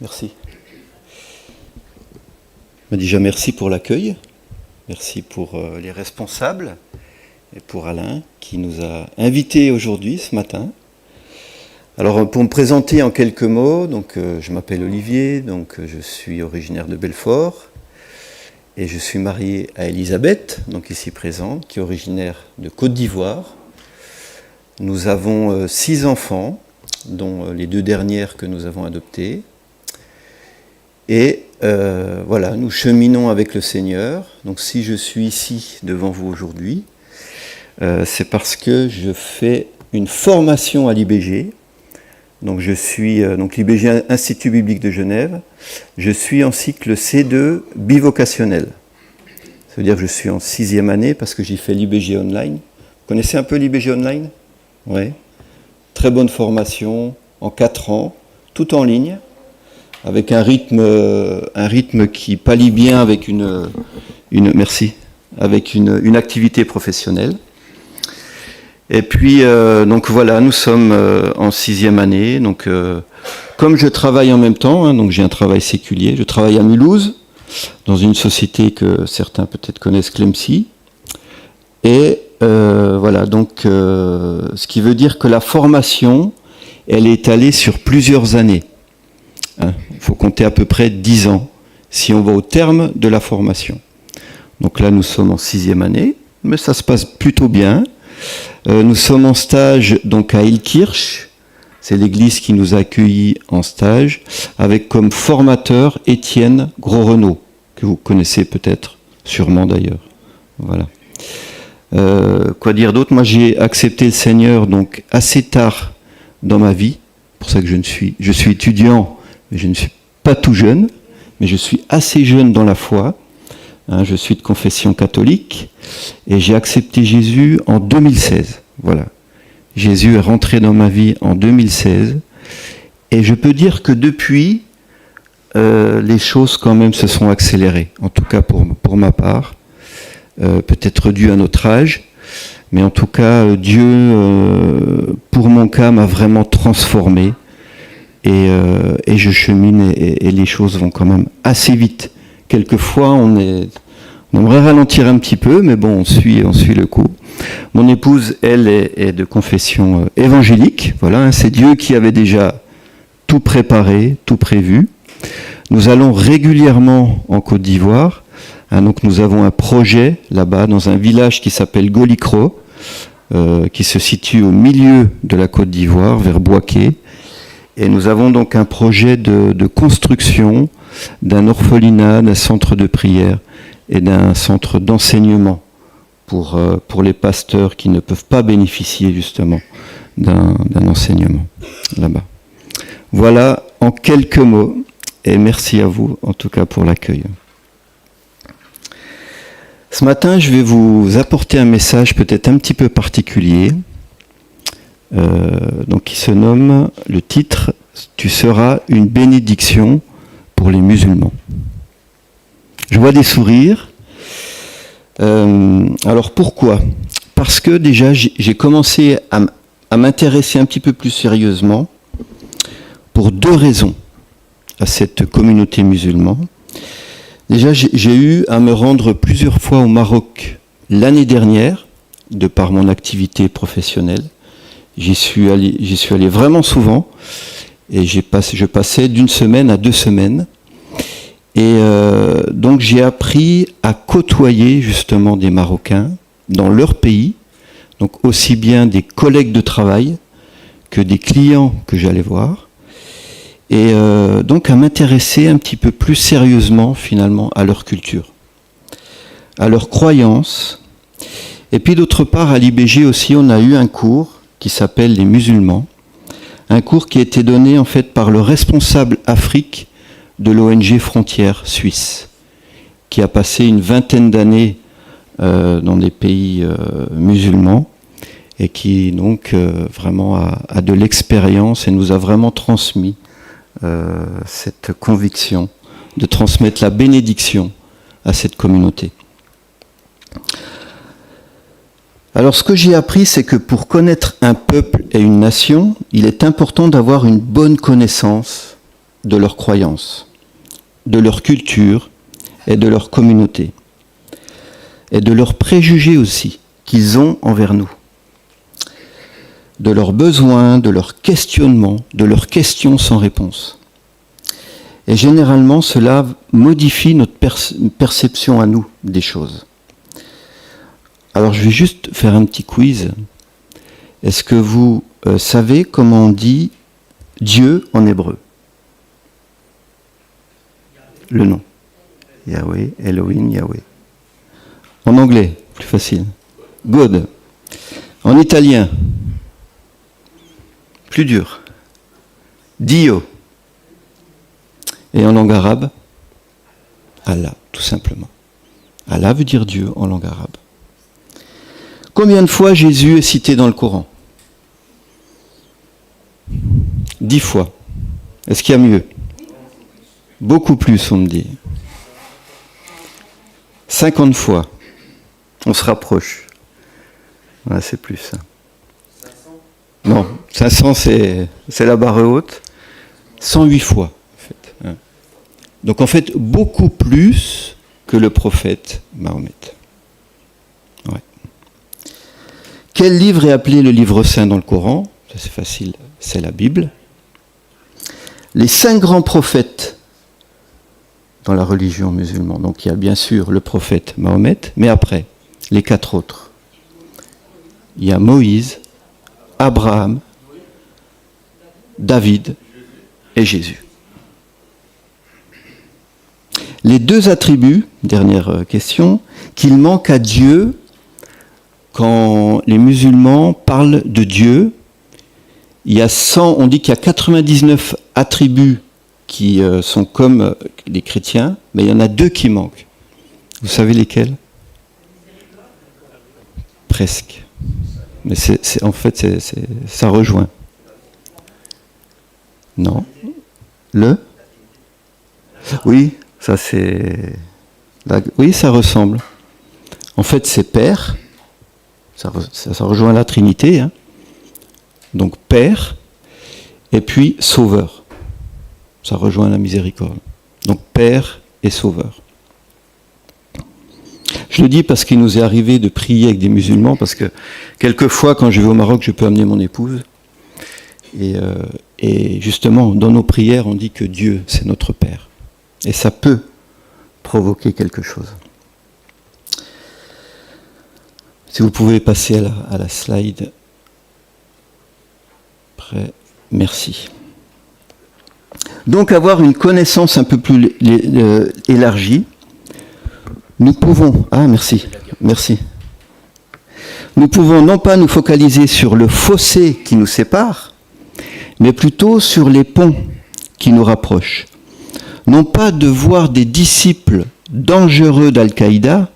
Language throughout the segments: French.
Merci. Déjà, merci pour l'accueil. Merci pour les responsables et pour Alain qui nous a invités aujourd'hui, ce matin. Alors, pour me présenter en quelques mots, donc, je m'appelle Olivier, donc, je suis originaire de Belfort et je suis marié à Elisabeth, donc ici présente, qui est originaire de Côte d'Ivoire. Nous avons 6 enfants, dont les 2 dernières que nous avons adoptées. Et voilà, nous cheminons avec le Seigneur. Donc si je suis ici devant vous aujourd'hui, c'est parce que je fais une formation à l'IBG. Donc je suis donc l'IBG Institut Biblique de Genève. Je suis en cycle C2 bivocationnel. Ça veut dire que je suis en 6e année parce que j'ai fait l'IBG Online. Vous connaissez un peu l'IBG Online ? Oui. Très bonne formation en 4 ans, tout en ligne, avec un rythme qui pallie bien avec une activité professionnelle. Et puis, donc voilà, nous sommes en 6e année. Donc, comme je travaille en même temps, donc j'ai un travail séculier, je travaille à Mulhouse, dans une société que certains peut-être connaissent, Clemcy. Et voilà, donc, ce qui veut dire que la formation, elle est étalée sur plusieurs années. Il faut compter à peu près 10 ans, si on va au terme de la formation. Donc là, nous sommes en 6e année, mais ça se passe plutôt bien. Nous sommes en stage donc à Ilkirch, c'est l'église qui nous a accueillis en stage, avec comme formateur Étienne Gros-Renaud, que vous connaissez peut-être, sûrement d'ailleurs. Voilà. Quoi dire d'autre ? Moi, j'ai accepté le Seigneur donc assez tard dans ma vie. C'est pour ça que je suis étudiant, mais je ne suis pas tout jeune, mais je suis assez jeune dans la foi. Je suis de confession catholique et j'ai accepté Jésus en 2016. Voilà. Jésus est rentré dans ma vie en 2016 et je peux dire que depuis, les choses quand même se sont accélérées. En tout cas pour ma part. Peut-être dû à notre âge, mais en tout cas, Dieu, pour mon cas, m'a vraiment transformé et je chemine et les choses vont quand même assez vite. Quelquefois, on aimerait ralentir un petit peu, mais bon, on suit le coup. Mon épouse, elle, est de confession évangélique. Voilà, c'est Dieu qui avait déjà tout préparé, tout prévu. Nous allons régulièrement en Côte d'Ivoire. Donc nous avons un projet là-bas dans un village qui s'appelle Golikro, qui se situe au milieu de la Côte d'Ivoire, vers Bouaké. Et nous avons donc un projet de construction d'un orphelinat, d'un centre de prière et d'un centre d'enseignement pour les pasteurs qui ne peuvent pas bénéficier justement d'un enseignement là-bas. Voilà en quelques mots, et merci à vous en tout cas pour l'accueil. Ce matin, je vais vous apporter un message peut-être un petit peu particulier, donc qui se nomme, le titre, « Tu seras une bénédiction pour les musulmans ». Je vois des sourires. Alors pourquoi ? Parce que déjà, j'ai commencé à m'intéresser un petit peu plus sérieusement pour 2 raisons à cette communauté musulmane. Déjà, j'ai eu à me rendre plusieurs fois au Maroc l'année dernière, de par mon activité professionnelle. J'y suis allé vraiment souvent, et je passais d'1 semaine à 2 semaines. Et donc j'ai appris à côtoyer justement des Marocains dans leur pays, donc aussi bien des collègues de travail que des clients que j'allais voir. Et donc à m'intéresser un petit peu plus sérieusement finalement à leur culture, à leurs croyances. Et puis d'autre part à l'IBG aussi on a eu un cours qui s'appelle les musulmans, un cours qui a été donné en fait par le responsable Afrique de l'ONG Frontières Suisse, qui a passé une 20aine d'années dans des pays musulmans et qui donc vraiment a de l'expérience et nous a vraiment transmis cette conviction de transmettre la bénédiction à cette communauté. Alors ce que j'ai appris, c'est que pour connaître un peuple et une nation, il est important d'avoir une bonne connaissance de leurs croyances, de leur culture et de leur communauté, et de leurs préjugés aussi qu'ils ont envers nous, de leurs besoins, de leurs questionnements, de leurs questions sans réponse. Et généralement, cela modifie notre perception à nous des choses. Alors, je vais juste faire un petit quiz. Est-ce que vous savez comment on dit Dieu en hébreu? Le nom. Yahweh, Elohim, Yahweh. En anglais, plus facile. God. En italien, plus dur. Dio. Et en langue arabe, Allah, tout simplement. Allah veut dire Dieu en langue arabe. Combien de fois Jésus est cité dans le Coran? 10 fois. Est-ce qu'il y a mieux? Beaucoup plus, on me dit. 50 fois. On se rapproche. Ouais, c'est plus ça. 500? Non, 500 c'est la barre haute. 108 fois, en fait. Donc en fait, beaucoup plus que le prophète Mahomet. Ouais. Quel livre est appelé le livre saint dans le Coran? Ça c'est facile, c'est la Bible. Les 5 grands prophètes dans la religion musulmane. Donc il y a bien sûr le prophète Mahomet, mais après, les 4 autres. Il y a Moïse, Abraham, David et Jésus. Les 2 attributs, dernière question, qu'il manque à Dieu quand les musulmans parlent de Dieu. Il y a 100, on dit qu'il y a 99 attributs qui sont comme les chrétiens, mais il y en a 2 qui manquent. Vous savez lesquels? Presque. Mais en fait, ça rejoint. Non. Oui, ça c'est... Oui, ça ressemble. En fait, c'est Père. Ça rejoint la Trinité. Hein. Donc Père, et puis Sauveur. Ça rejoint la miséricorde. Donc Père et Sauveur. Je le dis parce qu'il nous est arrivé de prier avec des musulmans, parce que quelquefois, quand je vais au Maroc, je peux amener mon épouse. Et justement, dans nos prières, on dit que Dieu, c'est notre Père. Et ça peut provoquer quelque chose. Si vous pouvez passer à la slide. Prêt. Merci. Donc avoir une connaissance un peu plus élargie, nous pouvons... Ah, merci. Nous pouvons non pas nous focaliser sur le fossé qui nous sépare, mais plutôt sur les ponts qui nous rapprochent. Non pas de voir des disciples dangereux d'Al-Qaïda,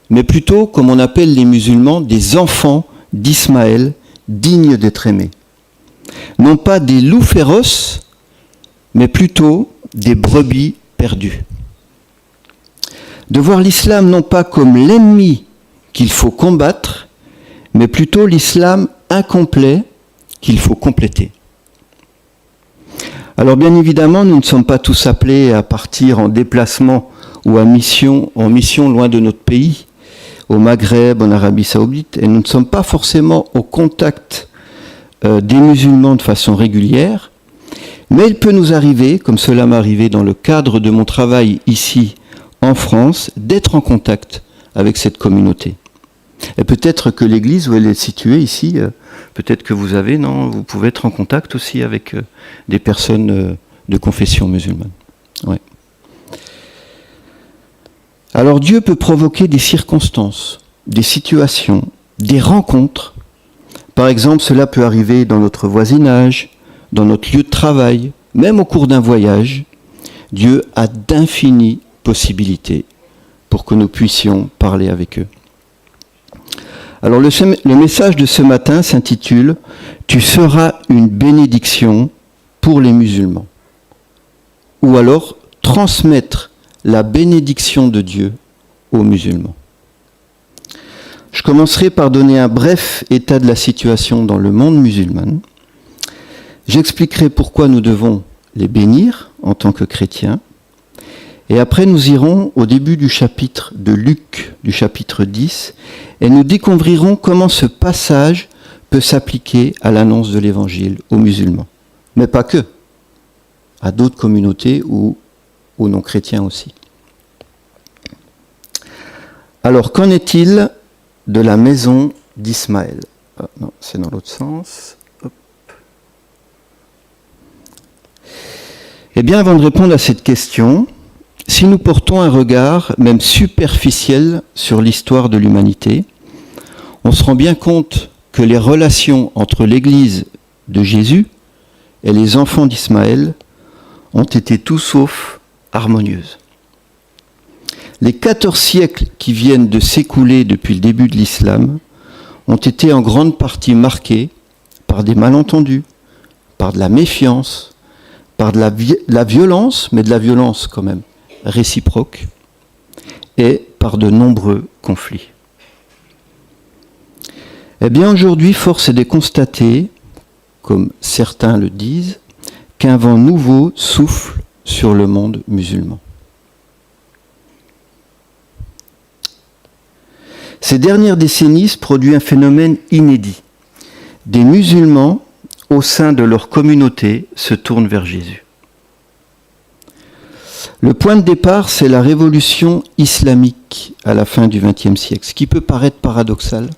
mais plutôt, comme on appelle les musulmans, des enfants d'Ismaël dignes d'être aimés. Non pas des loups féroces, mais plutôt des brebis perdues. De voir l'islam non pas comme l'ennemi qu'il faut combattre, mais plutôt l'islam incomplet qu'il faut compléter. Alors bien évidemment, nous ne sommes pas tous appelés à partir en déplacement ou en mission loin de notre pays, au Maghreb, en Arabie Saoudite, et nous ne sommes pas forcément au contact des musulmans de façon régulière, mais il peut nous arriver, comme cela m'est arrivé dans le cadre de mon travail ici en France, d'être en contact avec cette communauté. Et peut-être que l'église où elle est située ici, peut-être que vous pouvez être en contact aussi avec des personnes de confession musulmane. Ouais. Alors Dieu peut provoquer des circonstances, des situations, des rencontres. Par exemple, cela peut arriver dans notre voisinage, dans notre lieu de travail, même au cours d'un voyage. Dieu a d'infinies possibilités pour que nous puissions parler avec eux. Alors le message de ce matin s'intitule « Tu seras une bénédiction pour les musulmans » ou alors « Transmettre la bénédiction de Dieu aux musulmans ». Je commencerai par donner un bref état de la situation dans le monde musulman. J'expliquerai pourquoi nous devons les bénir en tant que chrétiens. Et après, nous irons au début du chapitre de Luc, du chapitre 10, et nous découvrirons comment ce passage peut s'appliquer à l'annonce de l'Évangile aux musulmans. Mais pas que, à d'autres communautés ou aux non-chrétiens aussi. Alors, qu'en est-il de la maison d'Ismaël ? Non, c'est dans l'autre sens. Hop. Eh bien, avant de répondre à cette question, si nous portons un regard, même superficiel, sur l'histoire de l'humanité, on se rend bien compte que les relations entre l'Église de Jésus et les enfants d'Ismaël ont été tout sauf harmonieuses. Les 14 siècles qui viennent de s'écouler depuis le début de l'islam ont été en grande partie marqués par des malentendus, par de la méfiance, par de la violence, mais de la violence quand même réciproque, et par de nombreux conflits. Eh bien aujourd'hui, force est de constater, comme certains le disent, qu'un vent nouveau souffle sur le monde musulman. Ces dernières décennies se produit un phénomène inédit. Des musulmans, au sein de leur communauté, se tournent vers Jésus. Le point de départ, c'est la révolution islamique à la fin du XXe siècle, ce qui peut paraître paradoxal,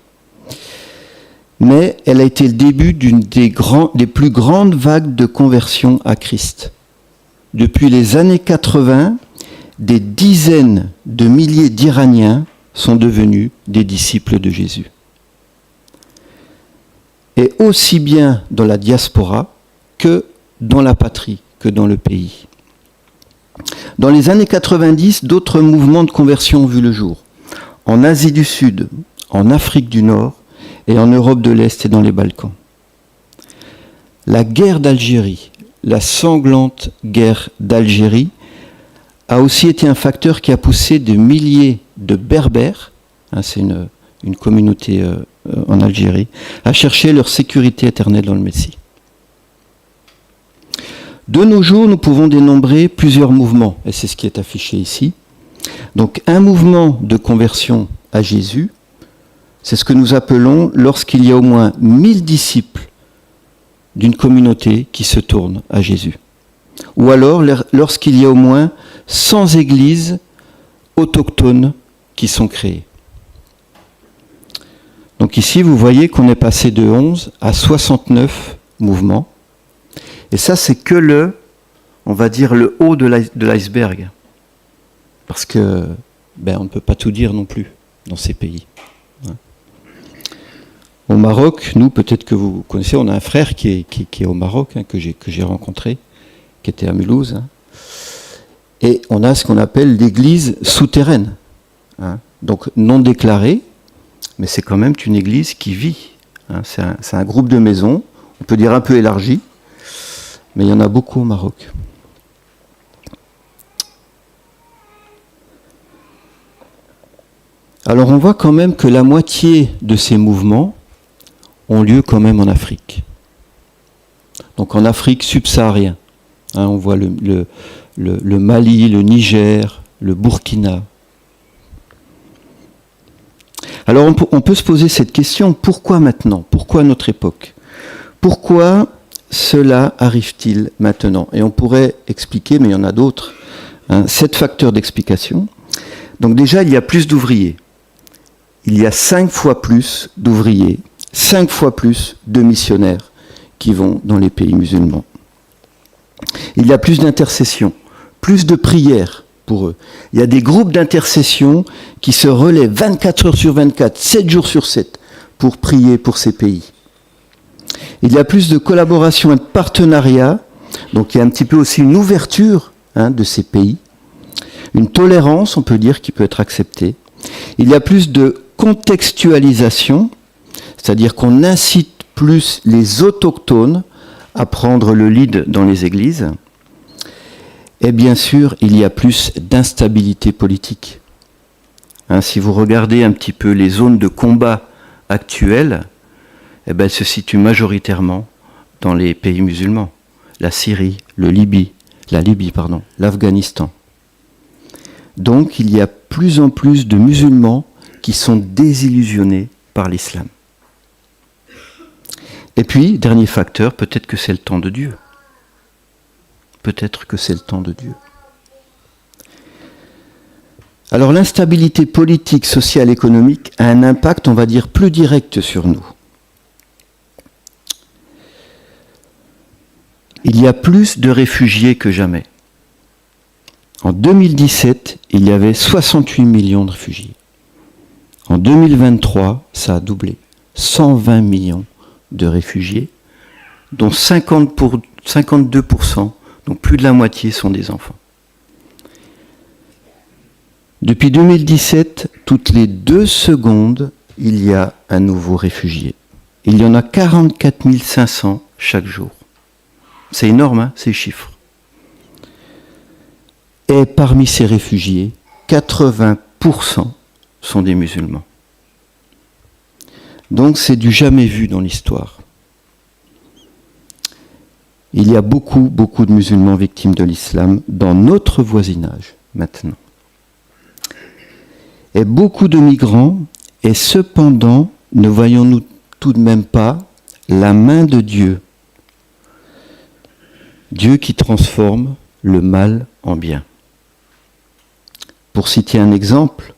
mais elle a été le début d'une des plus grandes vagues de conversion à Christ. Depuis les années 80, des dizaines de milliers d'Iraniens sont devenus des disciples de Jésus. Et aussi bien dans la diaspora que dans la patrie, que dans le pays. Dans les années 90, d'autres mouvements de conversion ont vu le jour. En Asie du Sud, en Afrique du Nord et en Europe de l'Est et dans les Balkans. La guerre d'Algérie, la sanglante guerre d'Algérie, a aussi été un facteur qui a poussé des milliers de Berbères, c'est une communauté en Algérie, à chercher leur sécurité éternelle dans le Messie. De nos jours, nous pouvons dénombrer plusieurs mouvements, et c'est ce qui est affiché ici. Donc un mouvement de conversion à Jésus, c'est ce que nous appelons lorsqu'il y a au moins 1000 disciples d'une communauté qui se tournent à Jésus. Ou alors lorsqu'il y a au moins 100 églises autochtones qui sont créées. Donc ici, vous voyez qu'on est passé de 11 à 69 mouvements. Et ça, c'est que on va dire le haut de l'iceberg. Parce que, on ne peut pas tout dire non plus dans ces pays. Au Maroc, nous, peut-être que vous connaissez, on a un frère qui est au Maroc, que j'ai rencontré, qui était à Mulhouse. Et on a ce qu'on appelle l'église souterraine. Donc non déclarée, mais c'est quand même une église qui vit. C'est un groupe de maisons, on peut dire un peu élargi, mais il y en a beaucoup au Maroc. Alors on voit quand même que la moitié de ces mouvements ont lieu quand même en Afrique. Donc en Afrique subsaharienne. On voit le Mali, le Niger, le Burkina. Alors on peut se poser cette question, pourquoi maintenant ? Pourquoi à notre époque ? Pourquoi cela arrive-t-il maintenant ? Et on pourrait expliquer, mais il y en a d'autres, 7 facteurs d'explication. Donc déjà, il y a plus d'ouvriers. Il y a 5 fois plus d'ouvriers, 5 fois plus de missionnaires qui vont dans les pays musulmans. Il y a plus d'intercessions, plus de prières pour eux. Il y a des groupes d'intercession qui se relaient 24 heures sur 24, 7 jours sur 7, pour prier pour ces pays. Il y a plus de collaboration et de partenariat, donc il y a un petit peu aussi une ouverture de ces pays, une tolérance, on peut dire, qui peut être acceptée. Il y a plus de contextualisation, c'est-à-dire qu'on incite plus les autochtones à prendre le lead dans les églises. Et bien sûr, il y a plus d'instabilité politique. Si vous regardez un petit peu les zones de combat actuelles, elles se situent majoritairement dans les pays musulmans. la Syrie, la Libye, l'Afghanistan. Donc il y a plus en plus de musulmans qui sont désillusionnés par l'islam. Et puis, dernier facteur, peut-être que c'est le temps de Dieu. Peut-être que c'est le temps de Dieu. Alors l'instabilité politique, sociale, économique a un impact, on va dire, plus direct sur nous. Il y a plus de réfugiés que jamais. En 2017, il y avait 68 millions de réfugiés. En 2023, ça a doublé. 120 millions de réfugiés, dont 52%, donc plus de la moitié, sont des enfants. Depuis 2017, toutes les 2 secondes, il y a un nouveau réfugié. Il y en a 44 500 chaque jour. C'est énorme, hein, ces chiffres. Et parmi ces réfugiés, 80% sont des musulmans. Donc c'est du jamais vu dans l'histoire. Il y a beaucoup de musulmans victimes de l'islam dans notre voisinage maintenant. Et beaucoup de migrants, et cependant, ne voyons-nous tout de même pas la main de Dieu. Dieu qui transforme le mal en bien. Pour citer un exemple,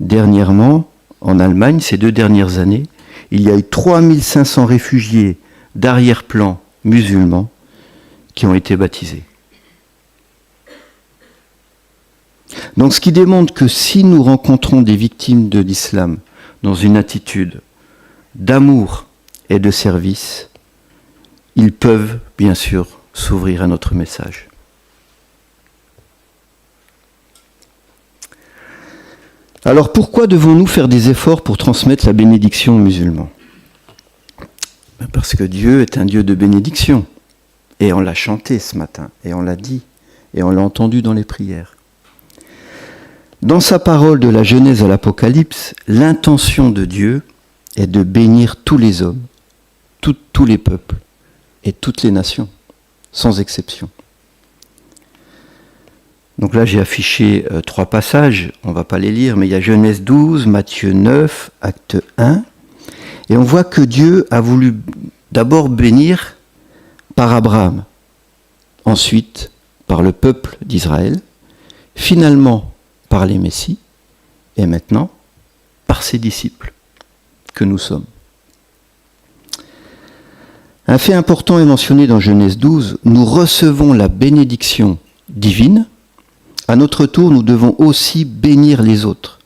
dernièrement, en Allemagne, ces 2 dernières années, il y a eu 3500 réfugiés d'arrière-plan musulmans qui ont été baptisés. Donc ce qui démontre que si nous rencontrons des victimes de l'islam dans une attitude d'amour et de service, ils peuvent bien sûr s'ouvrir à notre message. Alors pourquoi devons-nous faire des efforts pour transmettre la bénédiction aux musulmans ? Parce que Dieu est un Dieu de bénédiction. Et on l'a chanté ce matin, et on l'a dit, et on l'a entendu dans les prières. Dans sa parole de la Genèse à l'Apocalypse, l'intention de Dieu est de bénir tous les hommes, tous les peuples et toutes les nations, sans exception. Donc là, j'ai affiché 3 passages, on ne va pas les lire, mais il y a Genèse 12, Matthieu 9, Acte 1, et on voit que Dieu a voulu d'abord bénir par Abraham, ensuite par le peuple d'Israël, finalement par les Messies, et maintenant par ses disciples que nous sommes. Un fait important est mentionné dans Genèse 12, nous recevons la bénédiction divine. À notre tour, nous devons aussi bénir les autres.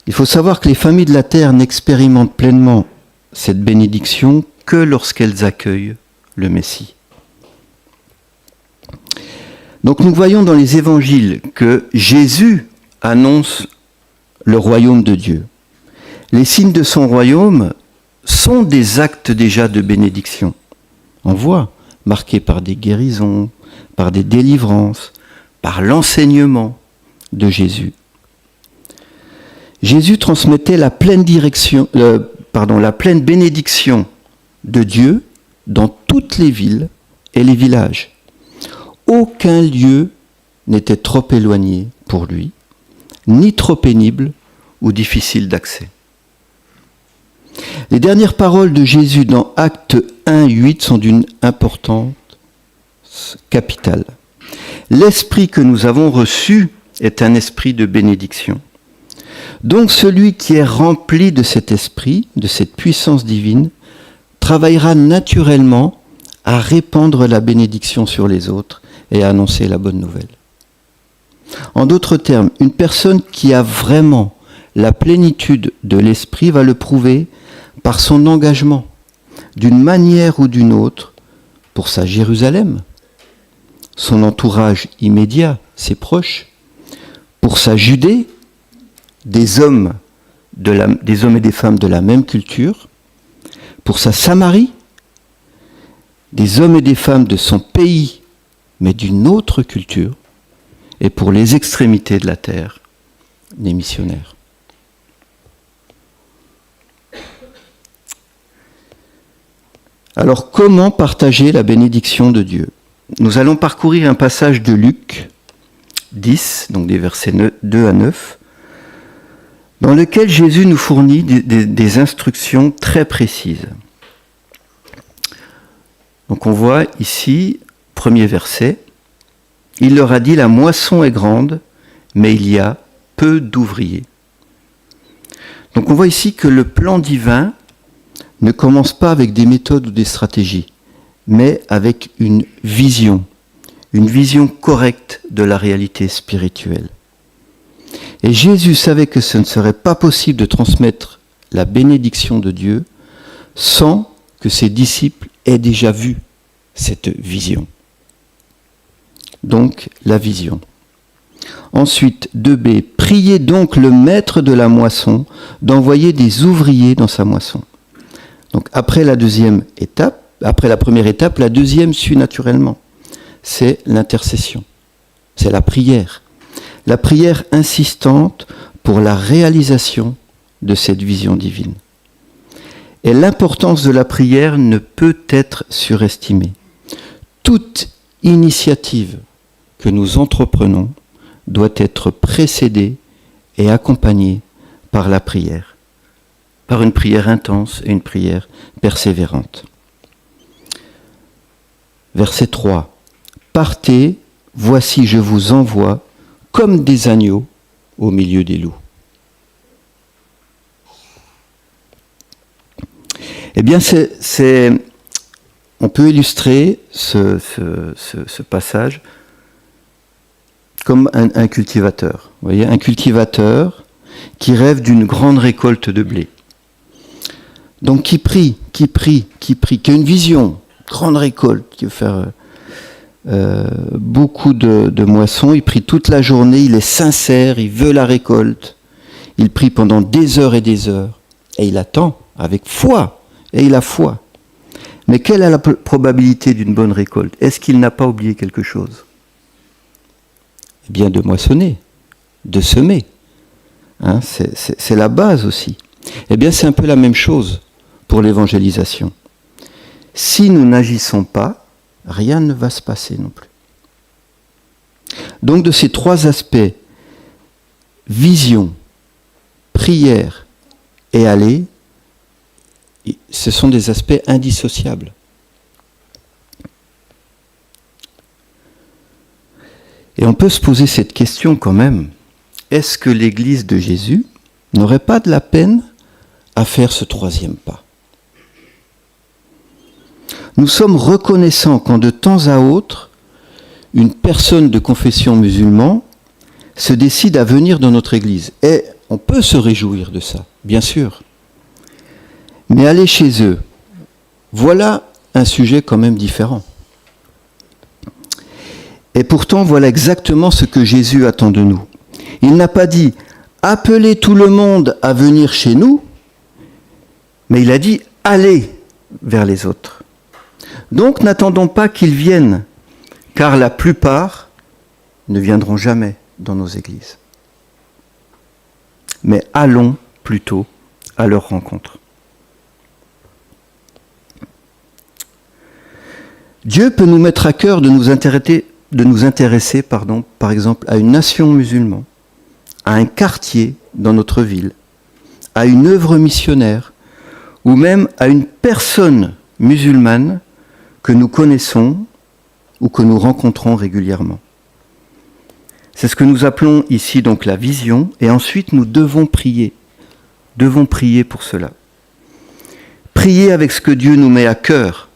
Il faut savoir que les familles de la terre n'expérimentent pleinement cette bénédiction que lorsqu'elles accueillent le Messie. Donc nous voyons dans les évangiles que Jésus annonce le royaume de Dieu. Les signes de son royaume sont des actes déjà de bénédiction. On voit, marqués par des guérisons, par des délivrances, par l'enseignement de Jésus. Jésus transmettait la pleine bénédiction de Dieu dans toutes les villes et les villages. Aucun lieu n'était trop éloigné pour lui, ni trop pénible ou difficile d'accès. Les dernières paroles de Jésus dans Acte 1, 8 sont d'une importance capitale. L'esprit que nous avons reçu est un esprit de bénédiction. Donc celui qui est rempli de cet esprit, de cette puissance divine, travaillera naturellement à répandre la bénédiction sur les autres et à annoncer la bonne nouvelle. En d'autres termes, une personne qui a vraiment la plénitude de l'esprit va le prouver par son engagement, d'une manière ou d'une autre, pour sa Jérusalem, son entourage immédiat, ses proches, pour sa Judée, des hommes et des femmes de la même culture, pour sa Samarie, des hommes et des femmes de son pays, mais d'une autre culture, et pour les extrémités de la terre, des missionnaires. Alors, comment partager la bénédiction de Dieu ? Nous allons parcourir un passage de Luc 10, donc des versets 2 à 9, dans lequel Jésus nous fournit des instructions très précises. Donc on voit ici, premier verset, « Il leur a dit, la moisson est grande, mais il y a peu d'ouvriers. » Donc on voit ici que le plan divin ne commence pas avec des méthodes ou des stratégies, mais avec une vision correcte de la réalité spirituelle. Et Jésus savait que ce ne serait pas possible de transmettre la bénédiction de Dieu sans que ses disciples aient déjà vu cette vision. Donc, la vision. Ensuite, 2b, priez donc le maître de la moisson d'envoyer des ouvriers dans sa moisson. Donc, après la première étape, la deuxième suit naturellement. C'est l'intercession. C'est la prière. La prière insistante pour la réalisation de cette vision divine. Et l'importance de la prière ne peut être surestimée. Toute initiative que nous entreprenons doit être précédée et accompagnée par la prière, par une prière intense et une prière persévérante. Verset 3. Partez, voici je vous envoie comme des agneaux au milieu des loups. Eh bien, on peut illustrer ce passage comme un cultivateur. Vous voyez, un cultivateur qui rêve d'une grande récolte de blé. Donc qui prie, qui a une vision, grande récolte, qui veut faire beaucoup de moissons. Il prie toute la journée, il est sincère, il veut la récolte. Il prie pendant des heures et il attend avec foi, et il a foi. Mais quelle est la probabilité d'une bonne récolte ? Est-ce qu'il n'a pas oublié quelque chose ? Eh bien, de moissonner, de semer. Hein, c'est la base aussi. Eh bien, c'est un peu la même chose pour l'évangélisation. Si nous n'agissons pas, rien ne va se passer non plus. Donc, de ces trois aspects, vision, prière et aller, ce sont des aspects indissociables. Et on peut se poser cette question quand même. Est-ce que l'Église de Jésus n'aurait pas de la peine à faire ce troisième pas ? Nous sommes reconnaissants quand de temps à autre, une personne de confession musulmane se décide à venir dans notre Église. Et on peut se réjouir de ça, bien sûr. Mais aller chez eux, voilà un sujet quand même différent. Et pourtant, voilà exactement ce que Jésus attend de nous. Il n'a pas dit « appelez tout le monde à venir chez nous », mais il a dit « allez vers les autres ». Donc n'attendons pas qu'ils viennent, car la plupart ne viendront jamais dans nos églises. Mais allons plutôt à leur rencontre. Dieu peut nous mettre à cœur de nous intéresser, par exemple, à une nation musulmane, à un quartier dans notre ville, à une œuvre missionnaire, ou même à une personne musulmane que nous connaissons ou que nous rencontrons régulièrement. C'est ce que nous appelons ici donc la vision, et ensuite nous devons prier pour cela. Prier avec ce que Dieu nous met à cœur,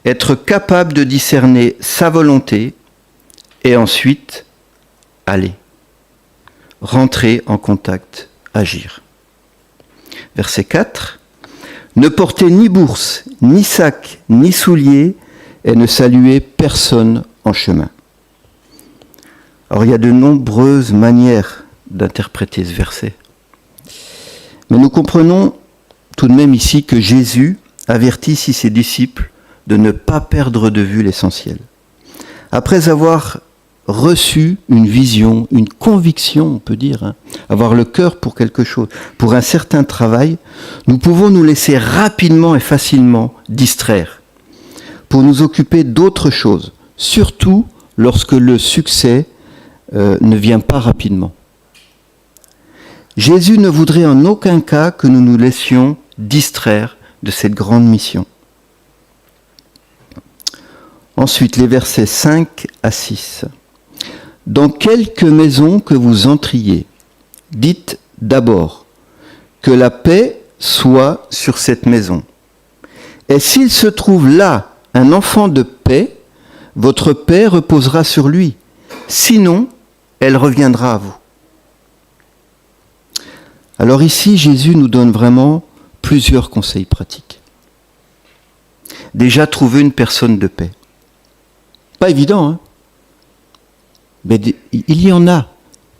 être capable de discerner sa volonté, et ensuite aller, rentrer en contact, agir. Verset 4. Ne portez ni bourse, ni sac, ni souliers, et ne saluez personne en chemin. Alors il y a de nombreuses manières d'interpréter ce verset. Mais nous comprenons tout de même ici que Jésus avertit ici ses disciples de ne pas perdre de vue l'essentiel. Après avoir reçu une vision, une conviction, on peut dire, avoir le cœur pour quelque chose, pour un certain travail, nous pouvons nous laisser rapidement et facilement distraire pour nous occuper d'autre chose, surtout lorsque le succès ne vient pas rapidement. Jésus ne voudrait en aucun cas que nous nous laissions distraire de cette grande mission. Ensuite, les versets 5 à 6. Dans quelque maison que vous entriez, dites d'abord que la paix soit sur cette maison. Et s'il se trouve là un enfant de paix, votre paix reposera sur lui. Sinon, elle reviendra à vous. Alors ici, Jésus nous donne vraiment plusieurs conseils pratiques. Déjà, trouver une personne de paix. Pas évident, hein ? Mais il y en a.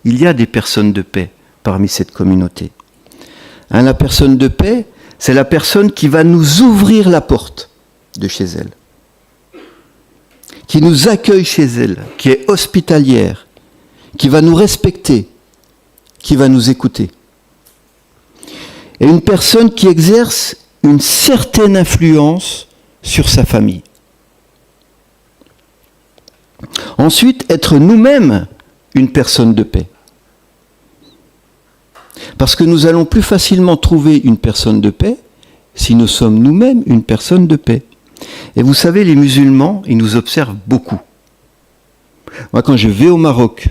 Il y a des personnes de paix parmi cette communauté. Hein, la personne de paix, c'est la personne qui va nous ouvrir la porte de chez elle, qui nous accueille chez elle, qui est hospitalière, qui va nous respecter, qui va nous écouter. Et une personne qui exerce une certaine influence sur sa famille. Ensuite, être nous-mêmes une personne de paix. Parce que nous allons plus facilement trouver une personne de paix si nous sommes nous-mêmes une personne de paix. Et vous savez, les musulmans, ils nous observent beaucoup. Moi, quand je vais au Maroc,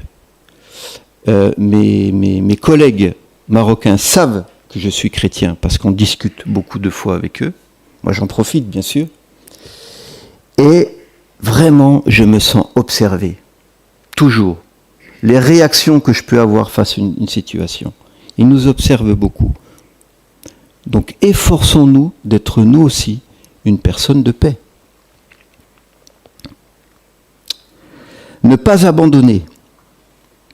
mes collègues marocains savent que je suis chrétien parce qu'on discute beaucoup de fois avec eux. Moi, j'en profite, bien sûr. Et vraiment, je me sens observé. Toujours. Les réactions que je peux avoir face à une situation. Ils nous observent beaucoup. Donc, efforçons-nous d'être nous aussi une personne de paix. Ne pas abandonner.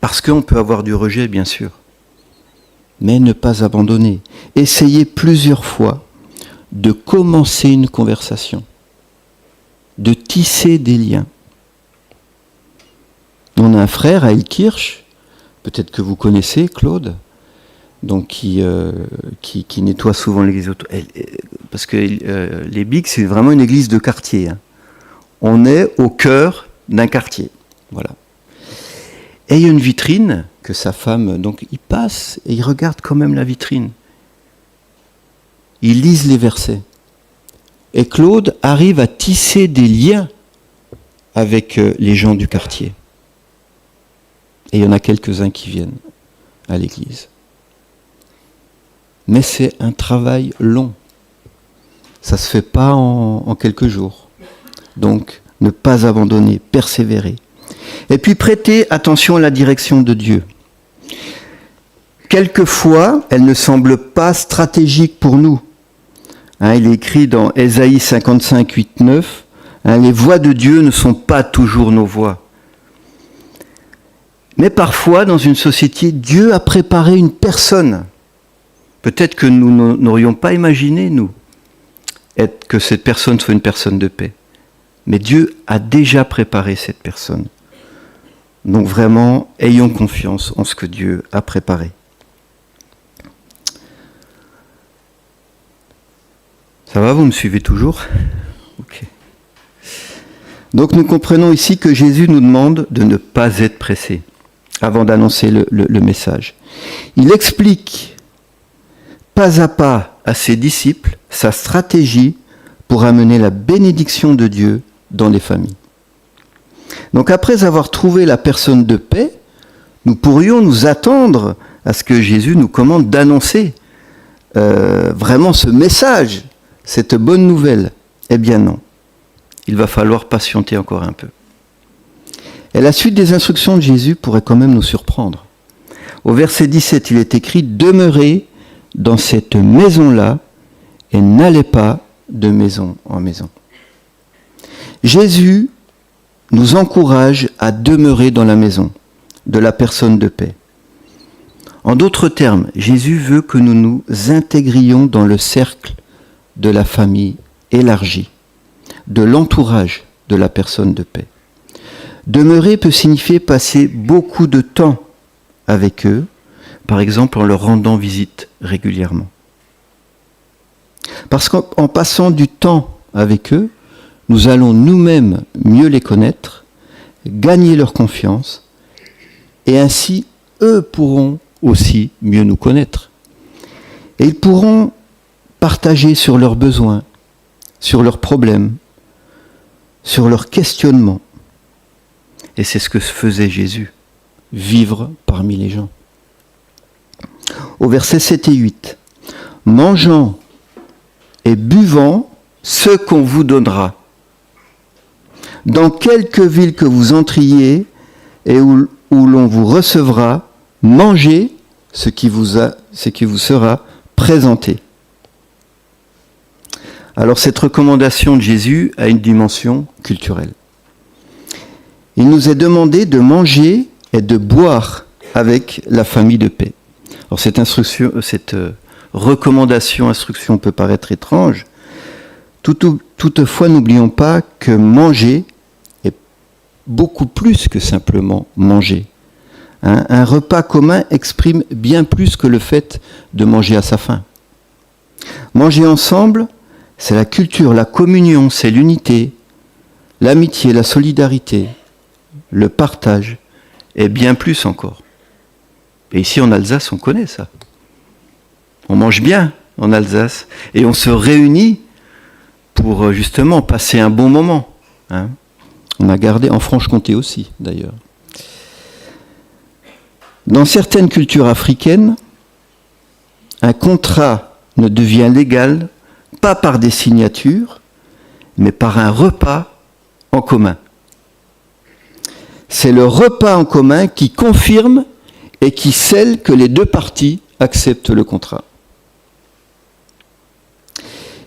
Parce qu'on peut avoir du rejet, bien sûr. Mais ne pas abandonner. Essayez plusieurs fois de commencer une conversation. De tisser des liens. On a un frère à Ilkirch, peut-être que vous connaissez, Claude, donc qui nettoie souvent l'église. Parce que les Bics, c'est vraiment une église de quartier. Hein. On est au cœur d'un quartier. Voilà. Et il y a une vitrine que sa femme, donc il passe et il regarde quand même la vitrine. Il lise les versets. Et Claude arrive à tisser des liens avec les gens du quartier. Et il y en a quelques-uns qui viennent à l'église. Mais c'est un travail long. Ça ne se fait pas en quelques jours. Donc, ne pas abandonner, persévérer. Et puis, prêtez attention à la direction de Dieu. Quelquefois, elle ne semble pas stratégique pour nous. Hein, il est écrit dans Ésaïe 55, 8, 9, hein, les voies de Dieu ne sont pas toujours nos voies. Mais parfois, dans une société, Dieu a préparé une personne. Peut-être que nous n'aurions pas imaginé, nous, que cette personne soit une personne de paix. Mais Dieu a déjà préparé cette personne. Donc vraiment, ayons confiance en ce que Dieu a préparé. Ça va, vous me suivez toujours ? Ok. Donc nous comprenons ici que Jésus nous demande de ne pas être pressé avant d'annoncer le message. Il explique pas à pas à ses disciples sa stratégie pour amener la bénédiction de Dieu dans les familles. Donc après avoir trouvé la personne de paix, nous pourrions nous attendre à ce que Jésus nous commande d'annoncer vraiment ce message, cette bonne nouvelle. Eh bien non, il va falloir patienter encore un peu. Et la suite des instructions de Jésus pourrait quand même nous surprendre. Au verset 17, il est écrit « Demeurez dans cette maison-là et n'allez pas de maison en maison. » Jésus nous encourage à demeurer dans la maison de la personne de paix. En d'autres termes, Jésus veut que nous nous intégrions dans le cercle de la famille élargie, de l'entourage de la personne de paix. Demeurer peut signifier passer beaucoup de temps avec eux, par exemple en leur rendant visite régulièrement. Parce qu'en passant du temps avec eux, nous allons nous-mêmes mieux les connaître, gagner leur confiance, et ainsi, eux pourront aussi mieux nous connaître. Et ils pourront partager sur leurs besoins, sur leurs problèmes, sur leurs questionnements. Et c'est ce que faisait Jésus, vivre parmi les gens. Au verset 7 et 8, « Mangeant et buvant ce qu'on vous donnera. Dans quelque ville que vous entriez et où l'on vous recevra, mangez ce qui vous sera présenté. » Alors cette recommandation de Jésus a une dimension culturelle. Il nous est demandé de manger et de boire avec la famille de paix. Alors cette recommandation peut paraître étrange. Toutefois, n'oublions pas que manger est beaucoup plus que simplement manger. Un repas commun exprime bien plus que le fait de manger à sa faim. Manger ensemble, c'est la culture, la communion, c'est l'unité, l'amitié, la solidarité, le partage, et bien plus encore. Et ici en Alsace, on connaît ça. On mange bien en Alsace, et on se réunit pour justement passer un bon moment. On a gardé, en Franche-Comté aussi d'ailleurs. Dans certaines cultures africaines, un contrat ne devient légal pas par des signatures, mais par un repas en commun. C'est le repas en commun qui confirme et qui scelle que les deux parties acceptent le contrat.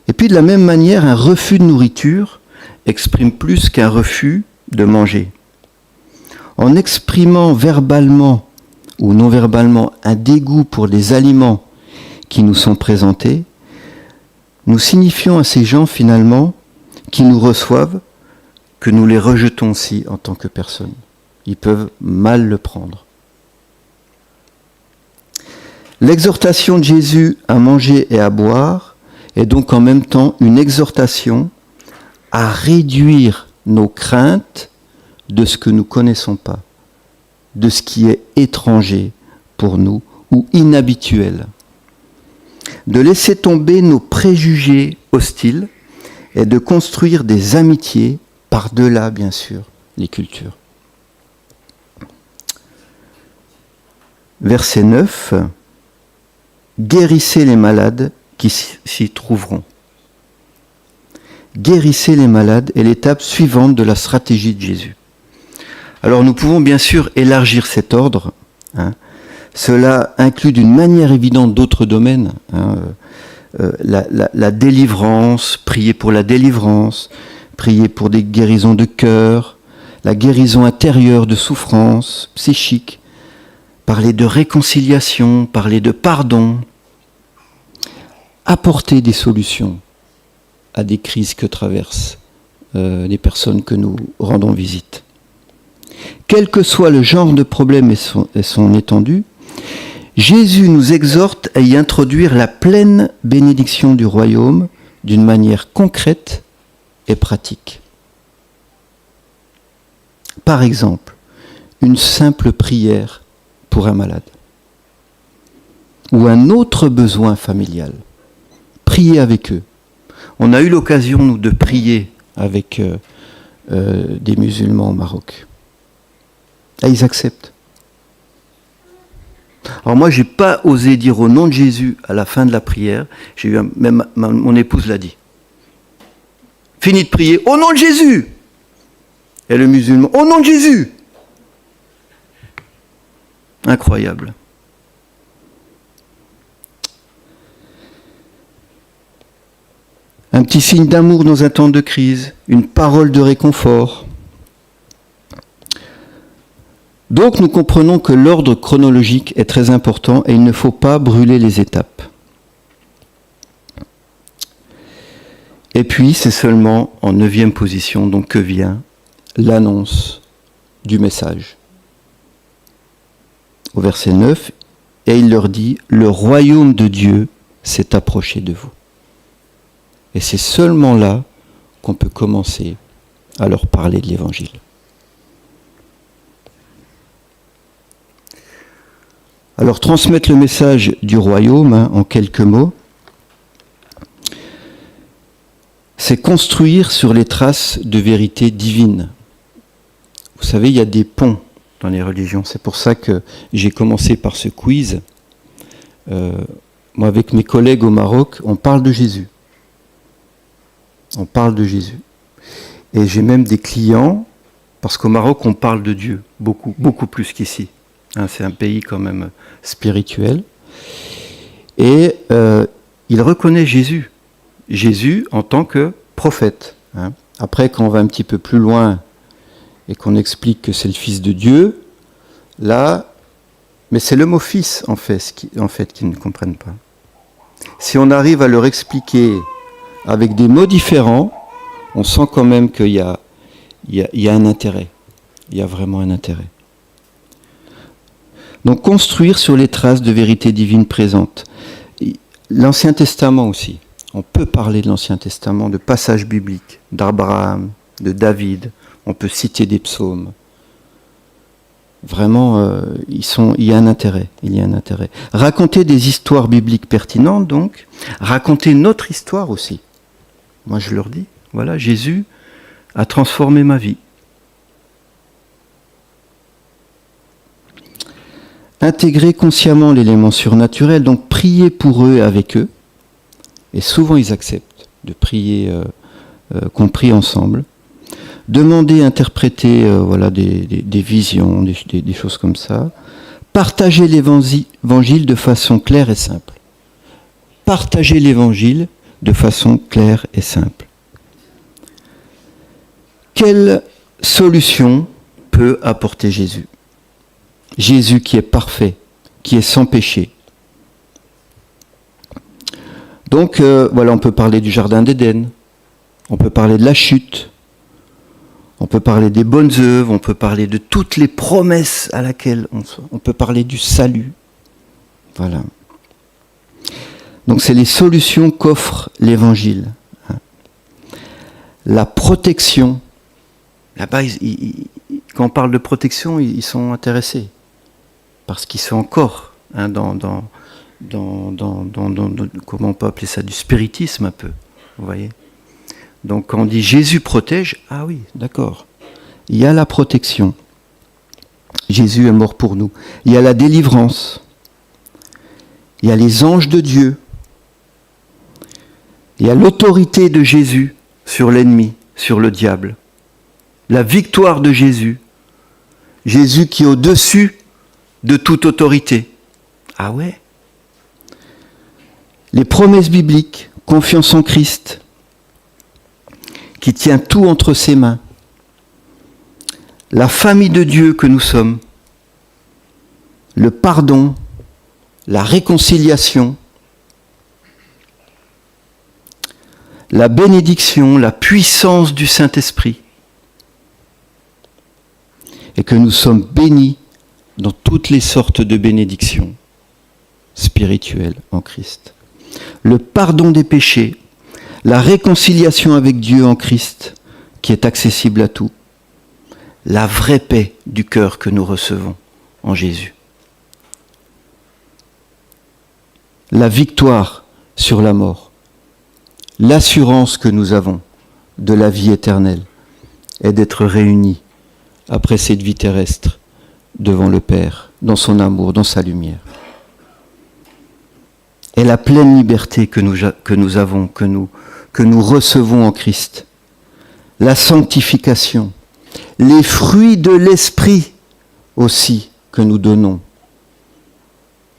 Et puis de la même manière, un refus de nourriture exprime plus qu'un refus de manger. En exprimant verbalement ou non verbalement un dégoût pour les aliments qui nous sont présentés, nous signifions à ces gens finalement qui nous reçoivent que nous les rejetons aussi en tant que personnes. Ils peuvent mal le prendre. L'exhortation de Jésus à manger et à boire est donc en même temps une exhortation à réduire nos craintes de ce que nous ne connaissons pas, de ce qui est étranger pour nous ou inhabituel. De laisser tomber nos préjugés hostiles et de construire des amitiés par-delà, bien sûr, les cultures. Verset 9. Guérissez les malades qui s'y trouveront. Guérissez les malades est l'étape suivante de la stratégie de Jésus. Alors nous pouvons bien sûr élargir cet ordre. Cela inclut d'une manière évidente d'autres domaines. La délivrance, prier pour la délivrance, prier pour des guérisons de cœur, la guérison intérieure de souffrances psychiques, parler de réconciliation, parler de pardon, apporter des solutions à des crises que traversent les personnes que nous rendons visite. Quel que soit le genre de problème et son étendue, Jésus nous exhorte à y introduire la pleine bénédiction du royaume d'une manière concrète et pratique. Par exemple, une simple prière pour un malade ou un autre besoin familial. Priez avec eux. On a eu l'occasion, nous, de prier avec des musulmans au Maroc. Et ils acceptent. Alors moi, je n'ai pas osé dire au nom de Jésus à la fin de la prière. Même mon épouse l'a dit. Fini de prier, au nom de Jésus. Et le musulman, au nom de Jésus. Incroyable. Un petit signe d'amour dans un temps de crise, une parole de réconfort. Donc nous comprenons que l'ordre chronologique est très important et il ne faut pas brûler les étapes. Et puis c'est seulement en 9e position donc que vient l'annonce du message. Au verset 9, et il leur dit, le royaume de Dieu s'est approché de vous. Et c'est seulement là qu'on peut commencer à leur parler de l'Évangile. Alors, transmettre le message du royaume, en quelques mots, c'est construire sur les traces de vérité divine. Vous savez, il y a des ponts dans les religions. C'est pour ça que j'ai commencé par ce quiz. Moi, avec mes collègues au Maroc, on parle de Jésus. On parle de Jésus. Et j'ai même des clients, parce qu'au Maroc, on parle de Dieu, beaucoup, beaucoup plus qu'ici. C'est un pays quand même spirituel. Et il reconnaît Jésus. Jésus en tant que prophète. Après, quand on va un petit peu plus loin et qu'on explique que c'est le Fils de Dieu, là, mais c'est le mot Fils, en fait, qu'ils ne comprennent pas. Si on arrive à leur expliquer avec des mots différents, on sent quand même qu'il y a un intérêt. Il y a vraiment un intérêt. Donc, construire sur les traces de vérité divine présente. L'Ancien Testament aussi. On peut parler de l'Ancien Testament, de passages bibliques, d'Abraham, de David. On peut citer des psaumes. Vraiment, il y a un intérêt. Il y a un intérêt. Raconter des histoires bibliques pertinentes, donc. Raconter notre histoire aussi. Moi, je leur dis, voilà, Jésus a transformé ma vie. Intégrer consciemment l'élément surnaturel, donc prier pour eux et avec eux. Et souvent, ils acceptent de prier, qu'on prie ensemble. Demander, interpréter des visions, des choses comme ça. Partager l'évangile de façon claire et simple. Partager l'évangile de façon claire et simple. Quelle solution peut apporter Jésus ? Jésus qui est parfait, qui est sans péché. Donc, on peut parler du Jardin d'Éden, on peut parler de la chute, on peut parler des bonnes œuvres, on peut parler de toutes les promesses à laquelle on peut parler du salut. Voilà. Donc, c'est les solutions qu'offre l'Évangile. La protection. Là-bas, quand on parle de protection, ils sont intéressés. Parce qu'ils sont encore dans comment on peut appeler ça, du spiritisme un peu, vous voyez. Donc quand on dit Jésus protège, ah oui, d'accord. Il y a la protection. Jésus est mort pour nous. Il y a la délivrance. Il y a les anges de Dieu. Il y a l'autorité de Jésus sur l'ennemi, sur le diable. La victoire de Jésus. Jésus qui est au-dessus de toute autorité. Ah ouais. Les promesses bibliques, confiance en Christ, qui tient tout entre ses mains. La famille de Dieu que nous sommes. Le pardon, la réconciliation, la bénédiction, la puissance du Saint-Esprit. Et que nous sommes bénis dans toutes les sortes de bénédictions spirituelles en Christ. Le pardon des péchés, la réconciliation avec Dieu en Christ, qui est accessible à tout, la vraie paix du cœur que nous recevons en Jésus. La victoire sur la mort, l'assurance que nous avons de la vie éternelle et d'être réunis après cette vie terrestre devant le Père, dans son amour, dans sa lumière. Et la pleine liberté que nous avons, que nous recevons en Christ. La sanctification, les fruits de l'Esprit aussi que nous donnons.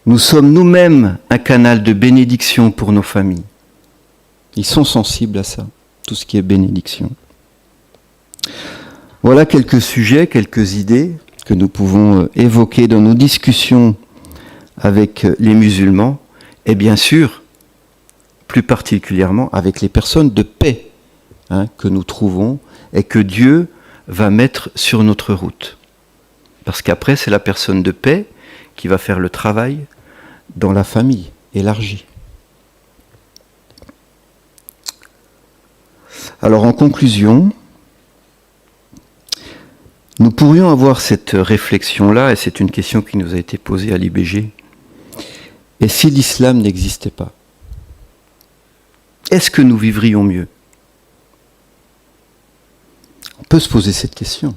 Nous sommes nous-mêmes un canal de bénédiction pour nos familles. Ils sont sensibles à ça, tout ce qui est bénédiction. Voilà quelques sujets, quelques idées que nous pouvons évoquer dans nos discussions avec les musulmans et bien sûr, plus particulièrement avec les personnes de paix que nous trouvons et que Dieu va mettre sur notre route. Parce qu'après, c'est la personne de paix qui va faire le travail dans la famille élargie. Alors en conclusion, nous pourrions avoir cette réflexion-là, et c'est une question qui nous a été posée à l'IBG. Et si l'islam n'existait pas, est-ce que nous vivrions mieux? On peut se poser cette question.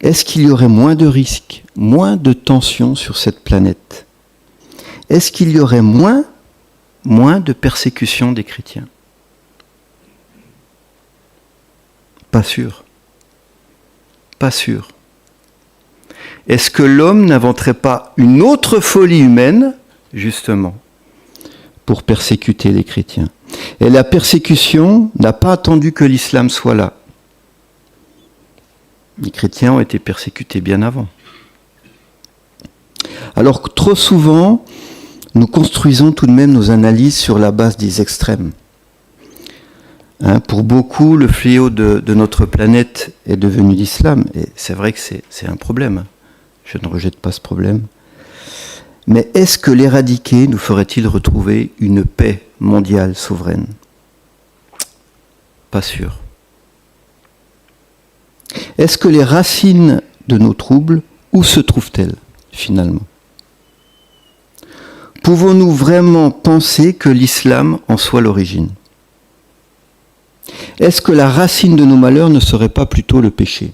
Est-ce qu'il y aurait moins de risques, moins de tensions sur cette planète? Est-ce qu'il y aurait moins de persécutions des chrétiens? Pas sûr. Pas sûr. Est-ce que l'homme n'inventerait pas une autre folie humaine, justement, pour persécuter les chrétiens? Et la persécution n'a pas attendu que l'islam soit là. Les chrétiens ont été persécutés bien avant. Alors trop souvent, nous construisons tout de même nos analyses sur la base des extrêmes. Pour beaucoup, le fléau de notre planète est devenu l'islam. Et c'est vrai que c'est un problème. Je ne rejette pas ce problème. Mais est-ce que l'éradiquer nous ferait-il retrouver une paix mondiale souveraine? Pas sûr. Est-ce que les racines de nos troubles, où se trouvent-elles finalement? Pouvons-nous vraiment penser que l'islam en soit l'origine? Est-ce que la racine de nos malheurs ne serait pas plutôt le péché?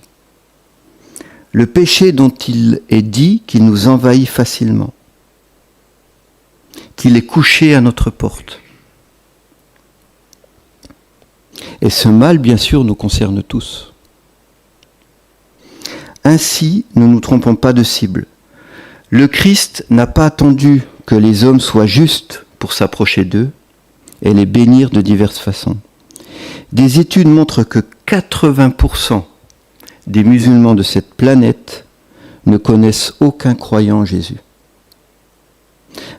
Le péché dont il est dit qu'il nous envahit facilement, qu'il est couché à notre porte. Et ce mal, bien sûr, nous concerne tous. Ainsi, ne nous trompons pas de cible. Le Christ n'a pas attendu que les hommes soient justes pour s'approcher d'eux et les bénir de diverses façons. Des études montrent que 80% des musulmans de cette planète ne connaissent aucun croyant en Jésus.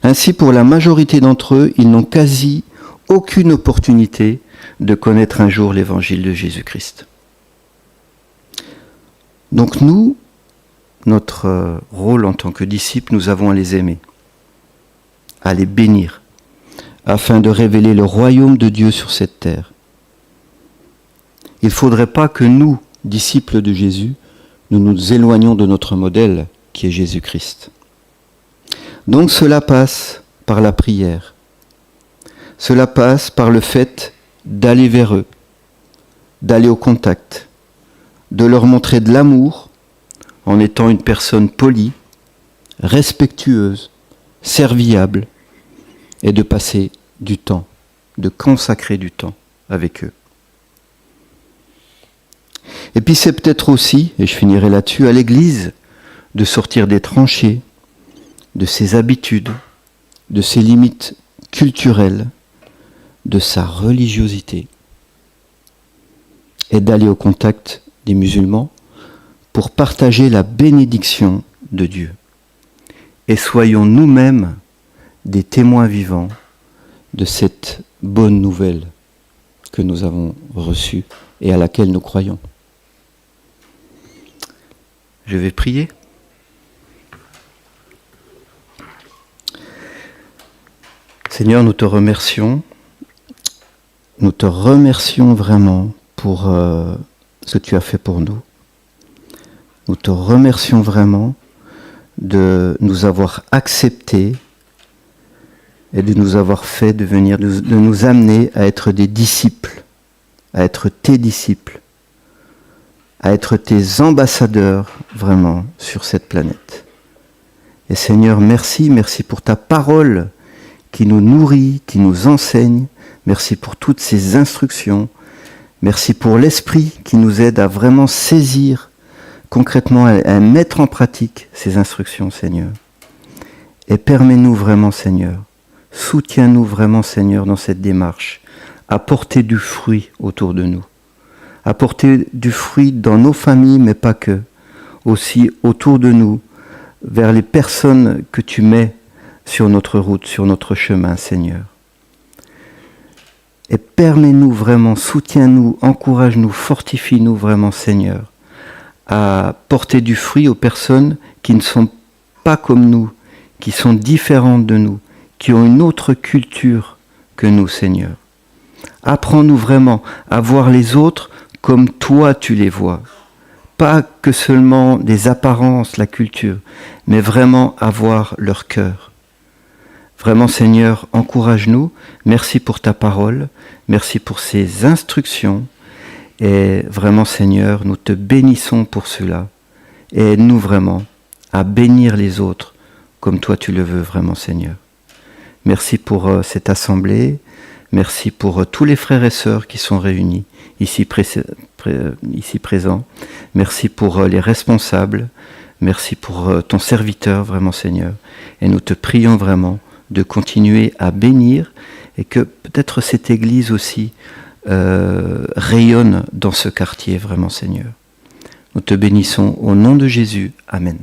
Ainsi, pour la majorité d'entre eux, ils n'ont quasi aucune opportunité de connaître un jour l'évangile de Jésus-Christ. Donc nous, notre rôle en tant que disciples, nous avons à les aimer, à les bénir, afin de révéler le royaume de Dieu sur cette terre. Il ne faudrait pas que nous, disciples de Jésus, nous nous éloignions de notre modèle, qui est Jésus-Christ. Donc cela passe par la prière. Cela passe par le fait d'aller vers eux, d'aller au contact, de leur montrer de l'amour en étant une personne polie, respectueuse, serviable, et de passer du temps, de consacrer du temps avec eux. Et puis c'est peut-être aussi, et je finirai là-dessus, à l'Église de sortir des tranchées, de ses habitudes, de ses limites culturelles, de sa religiosité, et d'aller au contact des musulmans pour partager la bénédiction de Dieu. Et soyons nous-mêmes des témoins vivants de cette bonne nouvelle que nous avons reçue et à laquelle nous croyons. Je vais prier. Seigneur, nous te remercions. Nous te remercions vraiment pour ce que tu as fait pour nous. Nous te remercions vraiment de nous avoir acceptés et de nous avoir fait devenir, de nous amener à être des disciples, à être tes disciples, à être tes ambassadeurs vraiment sur cette planète. Et Seigneur, merci pour ta parole qui nous nourrit, qui nous enseigne. Merci pour toutes ces instructions. Merci pour l'esprit qui nous aide à vraiment saisir concrètement, à mettre en pratique ces instructions, Seigneur. Et permets-nous vraiment, Seigneur, soutiens-nous vraiment, Seigneur, dans cette démarche, à porter du fruit autour de nous, à porter du fruit dans nos familles, mais pas que, aussi autour de nous, vers les personnes que tu mets sur notre route, sur notre chemin, Seigneur. Et permets-nous vraiment, soutiens-nous, encourage-nous, fortifie-nous vraiment, Seigneur, à porter du fruit aux personnes qui ne sont pas comme nous, qui sont différentes de nous, qui ont une autre culture que nous, Seigneur. Apprends-nous vraiment à voir les autres comme toi tu les vois. Pas que seulement des apparences, la culture, mais vraiment à voir leur cœur. Vraiment Seigneur, encourage-nous. Merci pour ta parole. Merci pour ces instructions. Et vraiment Seigneur, nous te bénissons pour cela. Et aide-nous vraiment à bénir les autres comme toi tu le veux vraiment Seigneur. Merci pour cette assemblée. Merci pour tous les frères et sœurs qui sont réunis ici présents. Merci pour les responsables. Merci pour ton serviteur vraiment Seigneur. Et nous te prions vraiment de continuer à bénir et que peut-être cette église aussi rayonne dans ce quartier vraiment Seigneur. Nous te bénissons au nom de Jésus. Amen.